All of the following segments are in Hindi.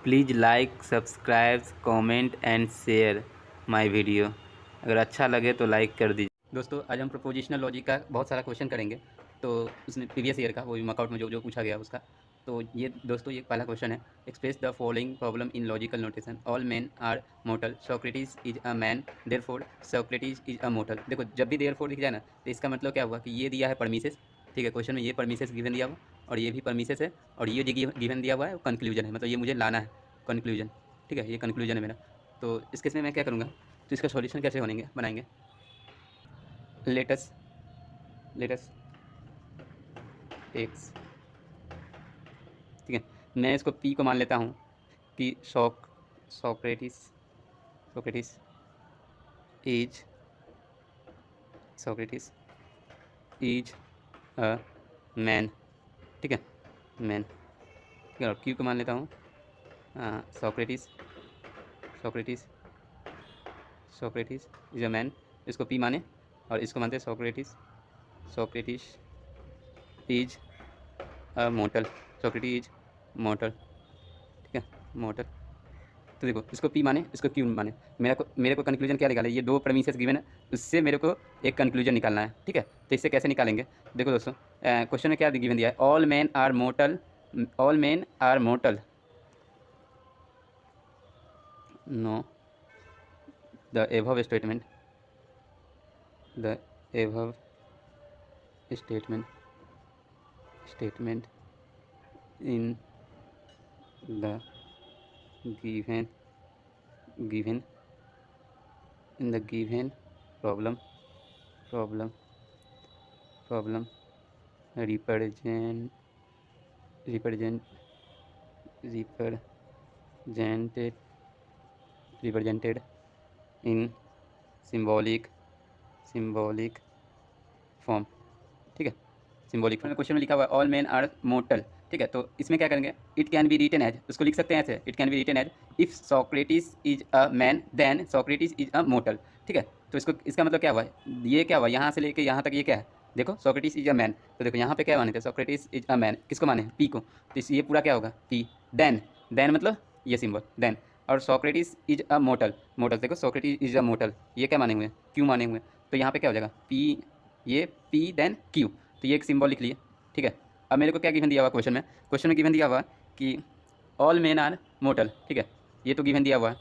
Please like subscribe comment and share my video. अगर अच्छा लगे तो लाइक कर दीजिए। दोस्तों आज हम प्रोपोजिशनल लॉजिक का बहुत सारा क्वेश्चन करेंगे। तो उसने प्रीवियस ईयर का वो भी मार्कआउट में जो जो पूछा गया उसका। तो ये दोस्तों ये पहला क्वेश्चन है। Express the following problem in logical notation. All man are mortal, Socrates is a man, therefore Socrates is a mortal. देखो जब भी देयरफॉर दिख जाए ना तो इसका मतलब क्या हुआ कि ये दिया है परमिसेस। ठीक है, क्वेश्चन में ये परमिसेस गिवन दिया हुआ और ये भी परमिसेस है और ये जो गिवन दिया हुआ है वो कंक्लूजन है, मतलब ये मुझे लाना है कंक्लूजन। ठीक है, ये कंक्लूजन है मेरा। तो इस केस में मैं क्या करूँगा, तो इसका सॉल्यूशन कैसे बनेंगे बनाएंगे। लेटस एक्स, ठीक है, मैं इसको पी को मान लेता हूँ कि Socrates Socrates is Socrates is a man. ठीक है, मैन। ठीक है, और क्यू को मान लेता हूँ Socrates Socrates Socrates is a man. इसको पी माने और इसको मानते हैं Socrates is a mortar, Socrates is mortar. ठीक है, मोर्टल। तो देखो इसको पी माने इसको क्यू माने, मेरे को कंक्लूजन क्या निकालना है, ये दो प्रेमिसेस गिवन है, उससे मेरे को एक कंक्लूजन निकालना है। ठीक है, तो इससे कैसे निकालेंगे। देखो दोस्तों क्वेश्चन में क्या गिवन दिया है, all man are mortal, all man are mortal, no the above statement, the above statement statement in the given given in the given problem problem represent represent represented represented in symbolic form। ठीक है, सिंबॉलिक फॉर्म में क्वेश्चन में लिखा हुआ है ऑल मैन आर मोर्टल। ठीक है, तो इसमें क्या करेंगे, it can be written as, उसको लिख सकते हैं ऐसे, it can be written as if Socrates is a man then Socrates is a mortal. ठीक है, तो इसको इसका मतलब क्या हुआ, ये क्या हुआ, यहाँ से लेके यहाँ तक ये क्या है, देखो सोक्रेटिस इज अ मैन, तो देखो यहाँ पे क्या माने थे, सोक्रेटिस इज अ मैन, किसको माने, पी को, तो ये पूरा क्या होगा पी, देन देन मतलब ये सिंबल देन, और Socrates is a mortar, mortar देखो सोक्रेटिस इज अ मोर्टल, ये क्या माने हुए, क्यू माने हुए, तो यहाँ पे क्या हो जाएगा पी, ये पी देन क्यू, तो ये एक सिंबल लिख लिए। ठीक है, अब मेरे को क्या गिवन दिया हुआ क्वेश्चन में गिवन दिया हुआ कि ऑल मेन आर मोर्टल। ठीक है, ये तो गिवन दिया हुआ है।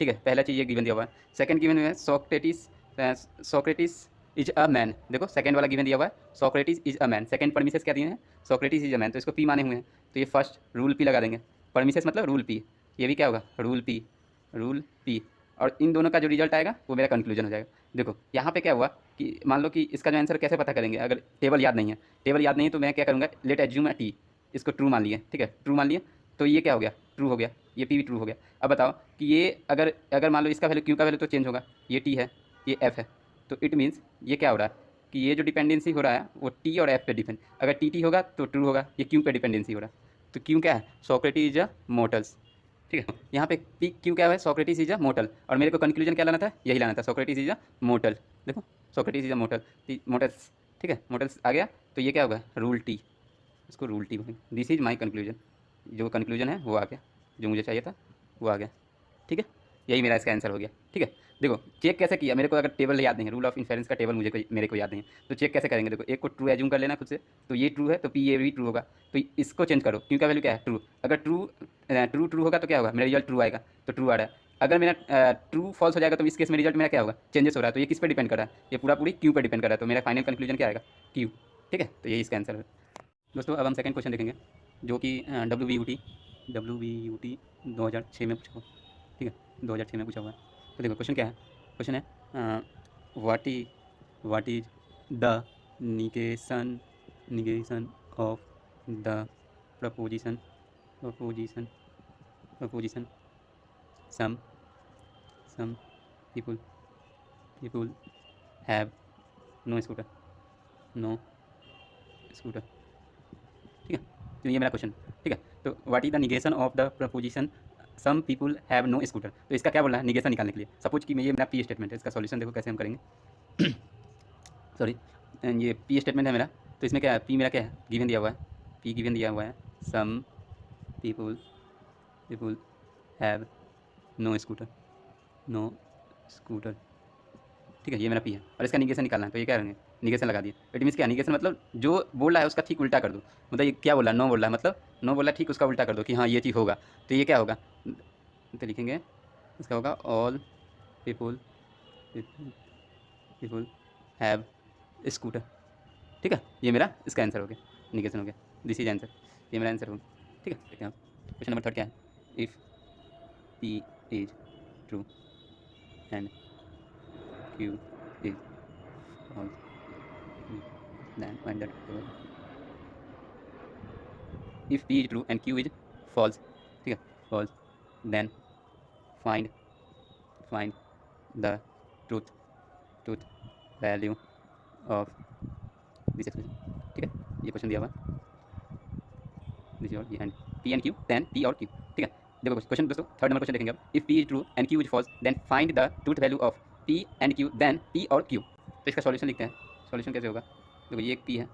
ठीक है, पहला चीज़ ये गिवन दिया हुआ है। सेकंड गिवन है सोक्रेटिस इज अ मैन, देखो सेकंड वाला गिवन दिया हुआ है Socrates is a man, second premises क्या दिए हैं, सोक्रेटिस इज अ मैन, तो इसको पी माने हुए हैं, तो ये फर्स्ट रूल पी लगा देंगे, परमिसेस मतलब रूल पी, ये भी क्या होगा रूल पी, और इन दोनों का जो रिजल्ट आएगा वो मेरा कंक्लूजन हो जाएगा। देखो यहाँ पे क्या हुआ कि मान लो कि इसका जो आंसर कैसे पता करेंगे, अगर टेबल याद नहीं है, तो मैं क्या करूँगा, लेट एज्यूम अ टी, इसको ट्रू मान लिए। ठीक है, ट्रू मान लिए, तो ये क्या हो गया, ट्रू हो गया, ये पी भी ट्रू हो गया। अब बताओ कि ये अगर अगर मान लो इसका वैल्यू क्यू का वैल्यू तो चेंज होगा, ये टी है ये एफ है, तो इट मीन्स ये क्या हो रहा है कि ये जो डिपेंडेंसी हो रहा है वो टी और एफ पे डिपेंड, अगर टी होगा तो ट्रू होगा, ये क्यू पे डिपेंडेंसी हो रहा है, तो क्यू क्या है, सोक्रेटिस इज अ मोर्टल्स। ठीक है, यहाँ पे पी क्यू क्या है, सोक्रेटिस इज अ मोर्टल, और मेरे को कंक्लूजन क्या लाना था, यही लाना था, सोक्रेटिस इज अ मोर्टल। देखो Socrates is a mortar, mortals. ठीक है, मोर्टल्स आ गया, तो ये क्या होगा रूल टी, इसको रूल टी बोलेंगे। दिस इज माई कंक्लूजन, जो कंक्लूजन है वो आ गया, जो मुझे चाहिए था वो आ गया। ठीक है, यही मेरा इसका आंसर हो गया। ठीक है, देखो चेक कैसे किया, मेरे को अगर टेबल याद नहीं है, रूल ऑफ इन्फेरेंस का टेबल मेरे को याद नहीं है, तो चेक कैसे करेंगे, देखो एक को ट्रू एज्यूम कर लेना खुद से, तो ये ट्रू है तो पी ये भी ट्रू होगा, तो इसको चेंज करो, क्यों का वैल्यू क्या है ट्रू, अगर ट्रू होगा तो क्या होगा, मेरा रिजल्ट ट्रू आएगा, तो ट्रू आ रहा है, अगर मेरा ट्रू फॉल्स हो जाएगा तो इस केस में रिजल्ट मेरा क्या होगा, चेंजेस हो रहा है, तो ये किस पर डिपेंड कर रहा है, ये पूरी क्यू पर डिपेंड कर रहा है, तो मेरा फाइनल कंक्लूजन क्या आएगा क्यू। ठीक है, तो यही इसका आंसर है। दोस्तों अब हम सेकंड क्वेश्चन देखेंगे, जो कि डब्ल्यू वी यू टी 2006 में पूछा हुआ। ठीक है, 2006 में पूछा हुआ है। तो देखो क्वेश्चन क्या है, क्वेश्चन है what is the negation negation of the proposition proposition proposition some some people have no scooter, no scooter. ठीक है, तो ये मेरा क्वेश्चन। ठीक है, तो what is the negation of the proposition some people have no scooter, तो इसका क्या बोलना है निगेशन निकालने के लिए, सपोज कि ये मेरा पी स्टेटमेंट है, इसका सॉल्यूशन देखो कैसे हम करेंगे। सॉरी, ये पी स्टेटमेंट है मेरा, तो इसमें क्या है, पी मेरा क्या है गिवन दिया हुआ है, पी गिवन दिया हुआ है, some people people have no scooter, no scooter, ठीक है, ये मेरा पी है और इसका निगेशन निकालना है। तो ये क्या करेंगे, निगेशन लगा दिया। इट मीन्स क्या, निगेशन मतलब जो बोल रहा है उसका ठीक उल्टा कर दो। मतलब ये क्या बोल रहा है, नो बोल रहा है, मतलब नो बोल रहा है ठीक उसका उल्टा कर दो कि हाँ ये चीज़ होगा। तो ये क्या होगा, तो लिखेंगे इसका होगा all people people have scooter, ठीक है। ये मेरा इसका आंसर हो गया, निगेशन हो गया, दिस इज आंसर, ये मेरा आंसर होगा, ठीक है। देखते हैं क्वेश्चन नंबर 3 क्या है, if P is true and Q is false then find that if p is true and q is false, ठीक है, false, then find the truth value of this expression, ठीक है। ये क्वेश्चन दिया हुआ दिस और ये and p and q then p और q, ठीक है। देखो क्वेश्चन दोस्तों, थर्ड नंबर क्वेश्चन देखेंगे अब, if p is true and q is false then find the truth value of p and q then p और q। तो इसका सॉल्यूशन लिखते हैं। सॉल्यूशन कैसे होगा, देखो ये एक p है,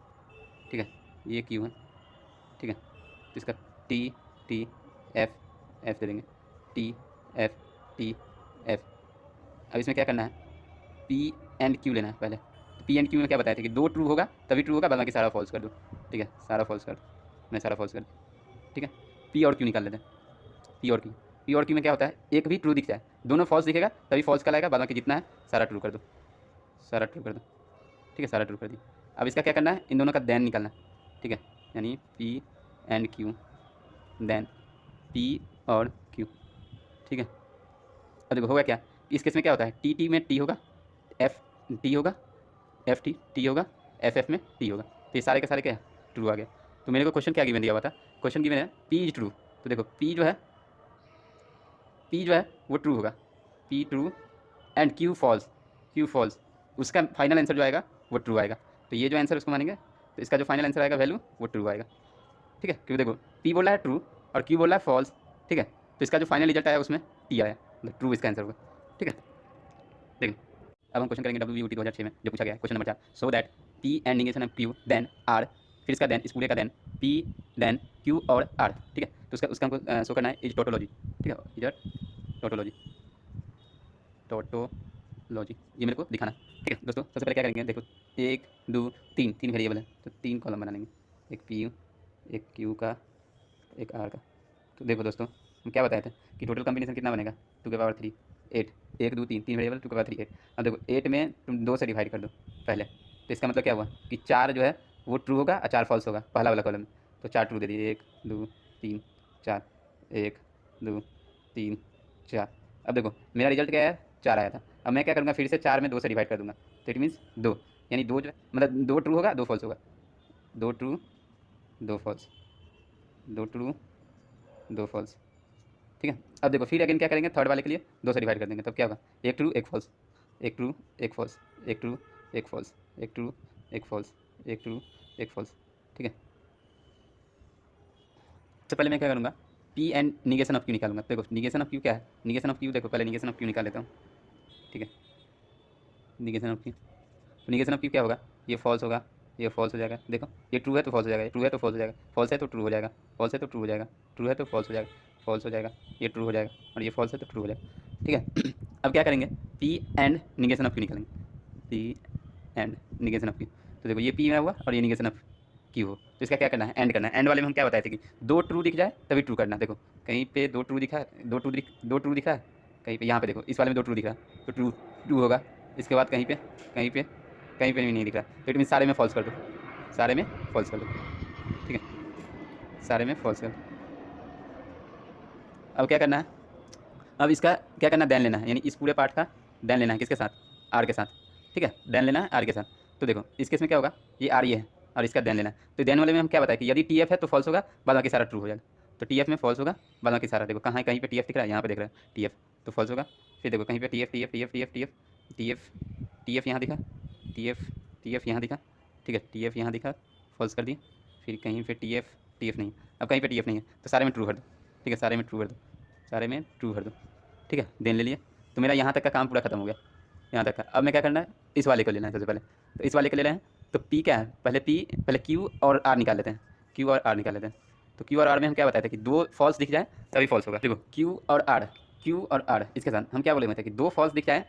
ठीक है, ये q है, ठीक है। तो इसका t f दे देंगे, t f। अब इसमें क्या करना है, p एंड q लेना है पहले। तो p एंड q में क्या बताया था कि दो ट्रू होगा तभी ट्रू होगा, बाकी सारा फॉल्स कर दो, ठीक है, सारा फॉल्स कर दो, मैं सारा फॉल्स कर दूँ, ठीक है। p और q निकाल लेते हैं, p और q में क्या होता है, एक भी ट्रू दिख जाए, दोनों फॉल्स दिखेगा तभी फॉल्स कहलाएगा, बाकी जितना है सारा ट्रू कर दो, सारा ट्रू कर दो, ठीक है, सारा ट्रू कर दिया। अब इसका क्या करना है, इन दोनों का देन निकालना है, ठीक है, यानी p and q then p और q, ठीक है। अब देखो होगा क्या, इस केस में क्या होता है, टी में t होगा, f t होगा, f t होगा, f में t होगा। तो ये सारे के सारे क्या ट्रू आ गया। तो मेरे को क्वेश्चन क्या गिवन दिया हुआ था, क्वेश्चन गिवन है p इज ट्रू। तो देखो p जो है वो ट्रू होगा, p true and q false, उसका फाइनल आंसर जो आएगा वो ट्रू आएगा। तो ये जो आंसर उसको मानेंगे, तो इसका जो फाइनल आंसर आएगा वैल्यू वो ट्रू आएगा, ठीक है। क्योंकि देखो p बोला है ट्रू और q बोला है फॉल्स, ठीक है। तो इसका जो फाइनल रिजल्ट आया उसमें t आया, मतलब ट्रू इसका आंसर होगा, ठीक है। देखो अब हम क्वेश्चन करेंगे WUT 2006 में जो पूछा गया है, question number 4, so that p and negation of q then r, फिर इसका देन, इस पूरे का देन p देन q और r, ठीक है। तो उसका हमको शो करना है इज टोटोलॉजी, ठीक है, इज टोटोलॉजी, ये मेरे को दिखाना, ठीक है। दोस्तों सबसे पहले क्या करेंगे, देखो 1 2 3 वेरिएबल है, तो 3 कॉलम बना लेंगे, एक p एक q का एक r का। तो देखो दोस्तों हम क्या बताए थे कि टोटल कॉम्बिनेशन कितना बनेगा, 2 की पावर 3 8, 1 2 3 वेरिएबल, 2 की पावर 3 8। अब देखो 8 में तुम 2 से डिवाइड कर दो पहले, तो इसका मतलब क्या हुआ कि 4 जो है वो ट्रू होगा और 4 फॉल्स होगा पहला वाला कॉलम में। तो 4 ट्रू दे दिए, 1 2 3 4, 1 2 3 4। अब देखो मेरा रिजल्ट क्या है, 4 आया था। अब मैं क्या करूँगा, फिर से 4 में 2 से डिवाइड कर दूँगा, तो इट मीन्स 2, यानी 2 जो है मतलब 2 ट्रू होगा 2 फॉल्स होगा, 2 ट्रू 2 फॉल्स, 2 ट्रू 2 फॉल्स, ठीक है। अब देखो फिर अगेन क्या करेंगे, थर्ड वाले के लिए 2 से डिवाइड कर देंगे, तब क्या होगा, 1 true 1 false, 1 true 1 false, 1 true 1 false, 1 true 1 false, 1 true 1 false, ठीक है। सबसे पहले मैं क्या करूँगा, p and negation of q निकालूंगा। देखो निगेशन ऑफ q क्या है, निगेशन ऑफ q देखो पहले निगेशन ऑफ q निकाल लेता हूँ, ठीक है। निगेशन ऑफ q, तो निगेशन ऑफ q क्या होगा, ये फॉल्स होगा, ये फॉल्स हो जाएगा। देखो ये ट्रू है तो फॉल्स हो जाएगा, ट्रू है तो फॉल्स हो जाएगा, फॉल्स है तो ट्रू हो जाएगा, फॉल्स है तो ट्रू हो जाएगा, ट्रू है तो फॉल्स हो जाएगा, फॉल्स हो जाएगा, ये ट्रू हो जाएगा और ये फॉल्स है तो ट्रू हो जाएगा, ठीक है। अब क्या करेंगे, p and negation of q निकालेंगे, p and negation of q। तो देखो ये p में हुआ और ये निगेशन ऑफ q हो, तो इसका क्या करना है, एंड करना है। एंड वाले में हम क्या बताए थे कि 2 ट्रू दिख जाए तभी ट्रू करना। देखो कहीं पे 2 ट्रू दिखा है, 2 ट्रू दिखा है, कहीं पे यहाँ पे देखो इस वाले में 2 ट्रू दिख रहा है तो ट्रू होगा। इसके बाद कहीं पे भी नहीं दिख रहा, तो इट मीन सारे में फॉल्स कर दो, सारे में फॉल्स कर दो, ठीक है, सारे में फॉल्स कर दो। अब क्या करना है, अब इसका क्या करना है, देन लेना है, यानी इस पूरे पार्ट का देन लेना है, किसके साथ, आर के साथ, ठीक है, देन लेना है आर के साथ। तो देखो इस केस में क्या होगा, ये आर ये है और इसका देन लेना है। तो देन वाले में हम क्या बताया कि यदि टी एफ है तो फॉल्स होगा, बाद बाकी सारा ट्रू हो जाएगा। तो टी एफ में फॉल्स होगा, बाद बाकी सारा, देखो कहाँ है, कहीं पे टी एफ दिख रहा है, यहाँ पे दिख रहा है टी एफ, तो फॉल्स होगा। फिर देखो कहीं पे टी एफ यहाँ दिखा, टी एफ यहाँ दिखा, ठीक है, टी एफ यहाँ दिखा, फॉल्स कर दिए। फिर कहीं पे टी एफ नहीं, अब कहीं पे टी एफ नहीं है तो सारे में ट्रू कर दो, ठीक है, सारे में ट्रू कर दो, सारे में ट्रू कर दो, ठीक है, देन ले लिए। तो मेरा यहाँ तक का काम पूरा खत्म हो गया, यहाँ तक का। अब मैं क्या करना है, इस वाले को लेना है सबसे पहले, तो इस वाले को ले रहे हैं। तो p क्या है, पहले q और r निकाल लेते हैं, q और r निकाल लेते हैं। तो क्यू और आर में हम क्या बताए थे कि दो फॉल्स दिख जाए तभी फॉल्स होगा। देखो क्यू और आर इसके साथ हम क्या बोले थे कि दो फॉल्स दिख जाए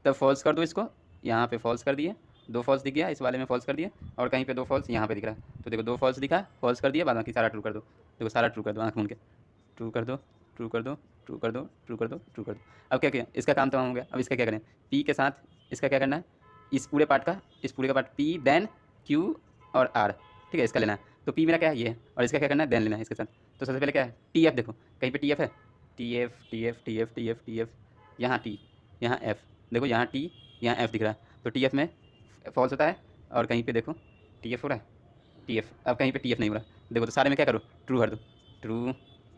तब फॉल्स कर दो इसको, यहाँ पे फॉल्स कर दिए, दो फॉल्स दिख गया इस वाले में फॉल्स कर दिए, और कहीं पे दो फॉल्स यहाँ पे दिख रहा है, तो देखो दो फॉल्स दिखा फॉल्स कर दिया, बाद बाकी सारा ट्रू कर दो। देखो सारा ट्रू कर दो आँख मूंद के, ट्रू कर दो, ट्रू कर दो, ट्रू कर दो, ट्रू कर दो, ट्रू कर दो। अब क्या किया, इसका काम तमाम हो गया। अब इसका क्या करें, पी के साथ इसका क्या करना है, इस पूरे का पार्ट पी देन क्यू और आर, ठीक है, इसका लेना है। तो पी मेरा क्या है ये है, और इसका क्या करना है देन लेना है इसके साथ। तो सबसे पहले क्या है टी एफ, देखो कहीं पे टी एफ है, T F T F T F T F T F, यहाँ टी यहाँ एफ, देखो यहाँ टी यहाँ एफ दिख रहा है, तो टी एफ में फॉल्स होता है, और कहीं पे देखो टी एफ हो रहा है, टी एफ, अब कहीं पे टी एफ नहीं हो रहा, देखो तो सारे में क्या करो ट्रू कर दो, true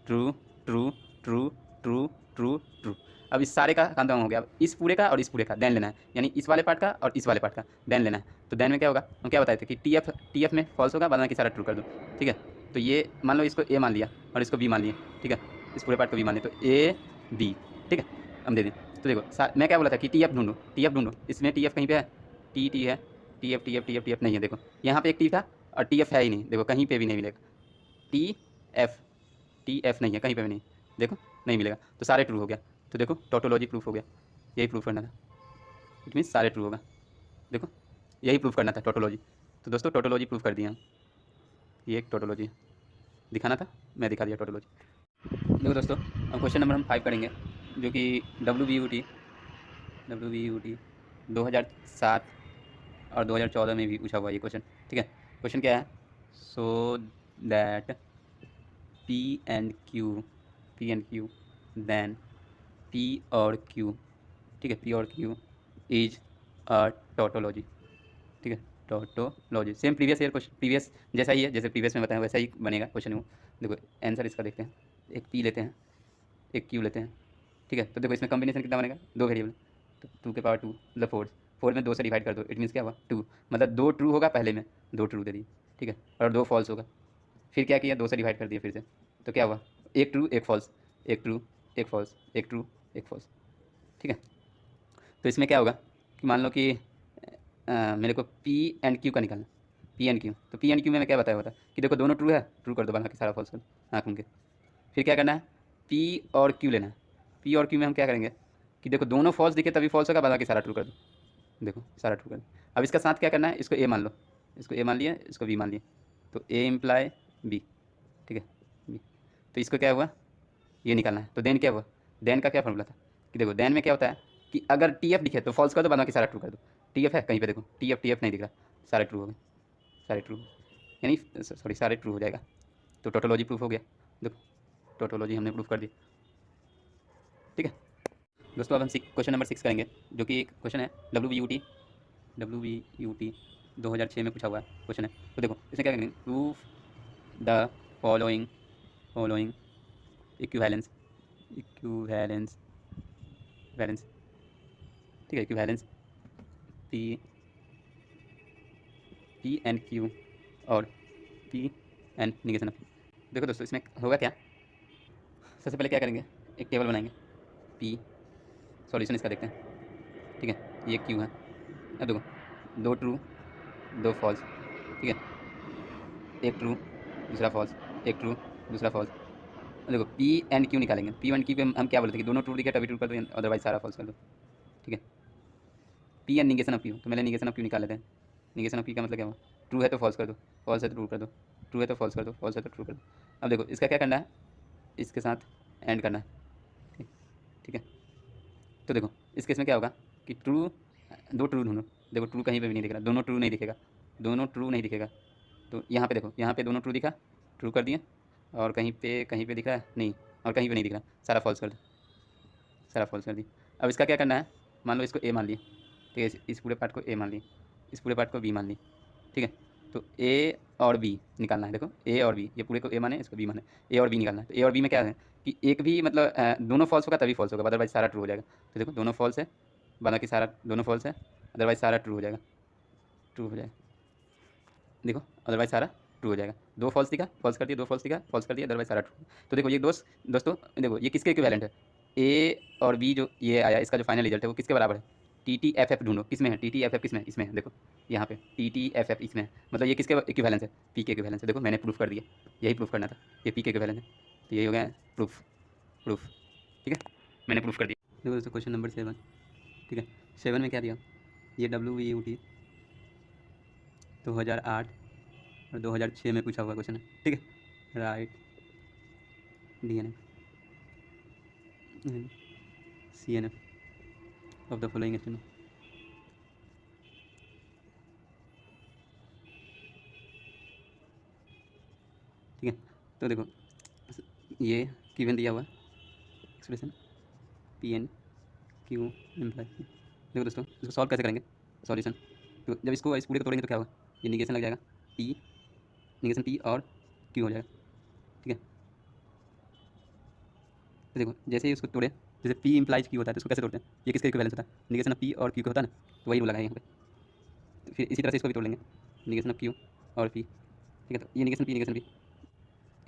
true true true true true true. अब इस सारे का काम तमाम हो गया। अब इस पूरे का और इस पूरे का देन लेना है, यानी इस वाले पार्ट का और इस वाले पार्ट का देन लेना है। तो देन में क्या होगा, हम क्या बताए थे कि टी एफ में फॉल्स होगा, बाद में सारा ट्रू कर दो, ठीक है। तो ये मान लो इसको ए मान लिया और इसको बी मान लिया, ठीक है, इस पूरे पार्ट को बी मान लिया, तो ए बी, ठीक है, हम दे दें। तो देखो मैं क्या बोला था कि टी एफ ढूंढो, इसमें टी एफ कहीं पे है, टी है, T F T F T F T F नहीं है, देखो यहाँ पे एक टी था और टी एफ है ही नहीं, देखो कहीं पे भी नहीं मिलेगा, टी एफ नहीं है कहीं पे भी नहीं, देखो नहीं मिलेगा, तो सारे ट्रू हो गया। तो देखो टोटोलॉजी प्रूफ हो गया, यही प्रूफ करना था, इट मीन्स सारे ट्रू होगा, देखो यही प्रूफ करना था टोटोलॉजी। तो दोस्तों टोटोलॉजी प्रूफ कर दिया हम, ये एक टोटोलॉजी है, दिखाना था मैं दिखा दिया टोटोलॉजी। देखो दोस्तों अब क्वेश्चन नंबर हम 5 करेंगे, जो कि WBUT 2007 और 2014 में भी पूछा हुआ ये क्वेश्चन, ठीक है। क्वेश्चन क्या है, so that P and Q then P और Q, ठीक है, P और Q इज अ टोटोलॉजी, ठीक है, tautology. Same previous year question, previous जैसा ही है, जैसे प्रीवियस में बताया वैसा ही बनेगा क्वेश्चन वो। देखो आंसर इसका देखते हैं, एक P लेते हैं, एक Q लेते हैं, ठीक है। तो देखो इसमें कॉम्बिनेशन कितना बनेगा, दो वेरिएबल, तो 2 के पावर 2 मतलब 4 में 2 से डिवाइड कर दो, इट मीन्स क्या हुआ 2, मतलब 2 ट्रू होगा पहले में, 2 ट्रू दे दी, ठीक है, और 2 फॉल्स होगा, फिर क्या किया 2 से डिवाइड कर दिया फिर से, तो क्या हुआ एक ट्रू एक फॉल्स, एक ट्रू एक फॉल्स, एक ट्रू एक फॉल्स, ठीक है। तो इसमें क्या होगा कि मान लो कि मेरे को पी एंड क्यू का निकालना, पी एंड क्यू, तो पी एंड क्यू में मैं क्या बताया होता कि देखो दोनों ट्रू है, ट्रू कर दो, बाकी सारा फॉल्स कर दो आँख उनके। फिर क्या करना है, पी और क्यू लेना है, पी और क्यू में हम क्या करेंगे कि देखो दोनों फॉल्स दिखे तभी फॉल्स होगा, बाकी सारा ट्रू कर दो, देखो सारा ट्रू कर दो। अब इसका साथ क्या करना है, इसको ए मान लो, इसको ए मान लिया, इसको बी मान लिया, तो ए इम्प्लाई बी, ठीक है बी। तो इसको क्या हुआ ये निकालना है, तो देन क्या हुआ, देन का क्या फॉर्मूला था कि देखो देन में क्या होता है कि अगर टी एफ दिखे तो फॉल्स कर दो, बाद बाकी सारा ट्रू कर दो। टी एफ है कहीं पे, देखो टी एफ नहीं दिख रहा, सारे ट्रू हो गए, सारे ट्रू, यानी सॉरी सारे ट्रू हो जाएगा। तो टोटोलॉजी प्रूफ हो गया, देखो टोटोलॉजी हमने प्रूफ कर दी, ठीक है। दोस्तों अब हम क्वेश्चन नंबर 6 करेंगे, जो कि एक क्वेश्चन है WBUT 2006 में पूछा हुआ है क्वेश्चन है। तो देखो इसमें क्या करेंगे, प्रूफ द फॉलोइंग इक्विवेलेंस, ठीक है, इक्विवेलेंस पी एंड क्यू और P and negation of Q. देखो दोस्तों इसमें होगा क्या, सबसे पहले क्या करेंगे एक टेबल बनाएंगे, पी सॉल्यूशन इसका देखते हैं, ठीक है, ये क्यू है। अब देखो 2 ट्रू 2 फॉल्स, ठीक है, एक ट्रू दूसरा फॉल्स, एक ट्रू दूसरा फॉल्स। देखो पी एंड क्यू निकालेंगे, पी एंड क्यू पे हम क्या बोलते हैं कि दोनों ट्रू दिखे तभी ट्रू कर दो, अदरवाइज सारा फॉल्स कर दो, ठीक है। P and negation of Q, तो मैंने निगेशन ऑफ क्यू निकाल लेते हैं। निगेशन ऑफ क्यू का मतलब क्या हुआ, ट्रू है तो फॉल्स कर दो, फॉल्स है तो ट्रू कर दो, ट्रू है तो फॉल्स कर दो, फॉल्स है तो ट्रू कर दो। अब देखो इसका क्या करना है, इसके साथ एंड करना है, ठीक है। तो देखो इस केस में क्या होगा कि ट्रू, 2 ट्रू ढूंढो, देखो ट्रू कहीं पे भी नहीं दिख रहा, दोनों ट्रू नहीं दिखेगा, दोनों ट्रू नहीं दिखेगा, तो यहाँ पे देखो यहाँ पे दोनों ट्रू दिखा, ट्रू कर दिए, और कहीं पे दिख रहा है नहीं, और कहीं पे नहीं दिख रहा, सारा फॉल्स कर दो, सारा फॉल्स कर दी। अब इसका क्या करना है, मान लो इसको ए मान लिए, ठीक है, इस पूरे पार्ट को ए मान ली, इस पूरे पार्ट को बी मान ली, ठीक है। तो ए और बी निकालना है, देखो ए और बी, ये पूरे को ए माने इसको बी माने, ए और बी निकालना है। तो ए और बी में क्या है कि एक भी मतलब दोनों फॉल्स होगा तभी फॉल्स होगा, अदरवाइज सारा ट्रू हो जाएगा। तो देखो दोनों फॉल्स है, बाकी सारा दोनों फॉल्स है, अदरवाइज सारा ट्रू हो जाएगा, ट्रू हो जाएगा, देखो अदरवाइज सारा ट्रू हो जाएगा। 2 फॉल्स दिखा, फॉल्स कर दिया, 2 फॉल्स दिखा, फॉल्स कर दिया, अदरवाइज सारा ट्रू। तो देखो ये दोस्तों देखो ये किसके इक्विवेलेंट है, ए और बी, जो ये आया इसका जो फाइनल रिजल्ट है वो किसके बराबर है, TTFF ढूंढो, किस में है TTFF, किस में है, इसमें है, देखो यहाँ पे TTFF इसमें है, मतलब ये किसके इक्विवेलेंस है, P के इक्विवेलेंस है। देखो मैंने प्रूफ कर दिया, यही प्रूफ करना था, ये P के इक्विवेलेंस है, तो यही हो गया प्रूफ, प्रूफ। ठीक है, मैंने प्रूफ कर दिया। देखो दोस्तों क्वेश्चन नंबर 7, ठीक है, 7 में क्या दिया, ये WEUT 2008 और 2006 में पूछा हुआ क्वेश्चन है। ठीक है, right DNF and CNF of the following instrument। ठीक है, तो देखो ये गिवन दिया हुआ एक्सप्रेशन PN Q इम्प्लाई। देखो दोस्तों इसको सॉल्व कैसे करेंगे, सॉल्यूशन, तो जब इसको इस पूरे को तोड़ेंगे तो क्या होगा, ये निगेशन लग जाएगा, P निगेशन P और Q हो जाएगा। ठीक है, तो देखो जैसे ही उसको तोड़े, जैसे P इम्प्लाइज Q होता है तो इसको कैसे तोड़ते हैं, ये किसका इक्विवेलेंस होता है, निगेशन ऑफ P और Q का होता है ना, तो वही रूल लगाएंगे यहाँ पे। तो फिर इसी तरह से इसको भी तोड़ लेंगे, निगेशन ऑफ Q और P। ठीक है, तो ये negation P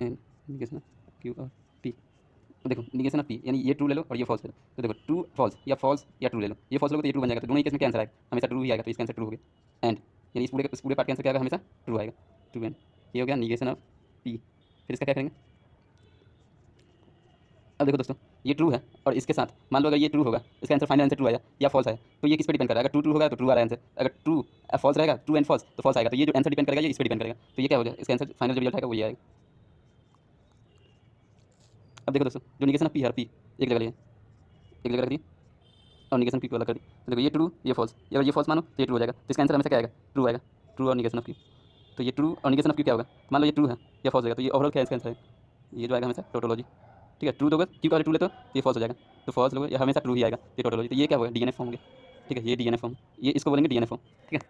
and negation of Q और P। तो देखो निगेशन ऑफ P यानी ये ट्रू ले लो और ये फॉल्स ले लो, तो देखो ट्रू फॉल्स या ट्रू ले लो, ये फॉल्स लोगे तो ये ट्रू बन जाएगा, तो दोनों ही केस में क्या आंसर आएगा, हमेशा ट्रू ही आएगा, तो इसका आंसर ट्रू हो गया। एंड यानी इस पूरे पार्ट का आंसर क्या आएगा, हमेशा ट्रू आएगा, ट्रू एंड, ये हो गया निगेशन ऑफ P। फिर इसका क्या करेंगे, अब देखो दोस्तों ये ट्रू है और इसके साथ मान लो अगर ये ट्रू होगा, इसका आंसर फाइनल आंसर ट्रू आया या फॉल्स आया, तो ये किस पर डिपेंड करेगा, अगर ट्रू होगा तो ट्रू आ रहा है आंसर, अगर ट्रू फॉल्स रहेगा, ट्रू एंड फॉल्स तो फॉल्स आएगा, तो ये जो आंसर डिपेंड करेगा ये इस पर डिपेंड करेगा, तो ये क्या हो गया, इसका आंसर फाइनल जो रिजल्ट आएगा वो ये आएगा। अब देखो दोस्तों जो निगेशन ऑफ P है, P एक जगह रख दी और निगेशन P को अलग कर दी, तो देखो ये ट्रू ये फॉल्स, अगर ये फॉल्स मानो तो ये ट्रू हो जाएगा, तो इसका आंसर हमेशा क्या आएगा, ट्रू आएगा, ट्रू और निगेशन ऑफ Q। तो ये ट्रू और निगेशन ऑफ Q क्या होगा, मान लो ये ट्रू है या फॉल्स होगा, तो ये ओवरऑल क्या इसका आंसर है, ये जो आएगा हमेशा टोटोलॉजी। ठीक है, ट्रू दोगे Q का ट्रू ले तो ये फॉल्स हो जाएगा, तो फॉल्स लोगे ये हमेशा ट्रू ही आएगा, ये टोटोलॉजी, तो ये क्या होगा DNF फॉर्म हो गया। ठीक है, ये DNF फॉर्म, ये इसको बोलेंगे DNF फॉर्म। ठीक है।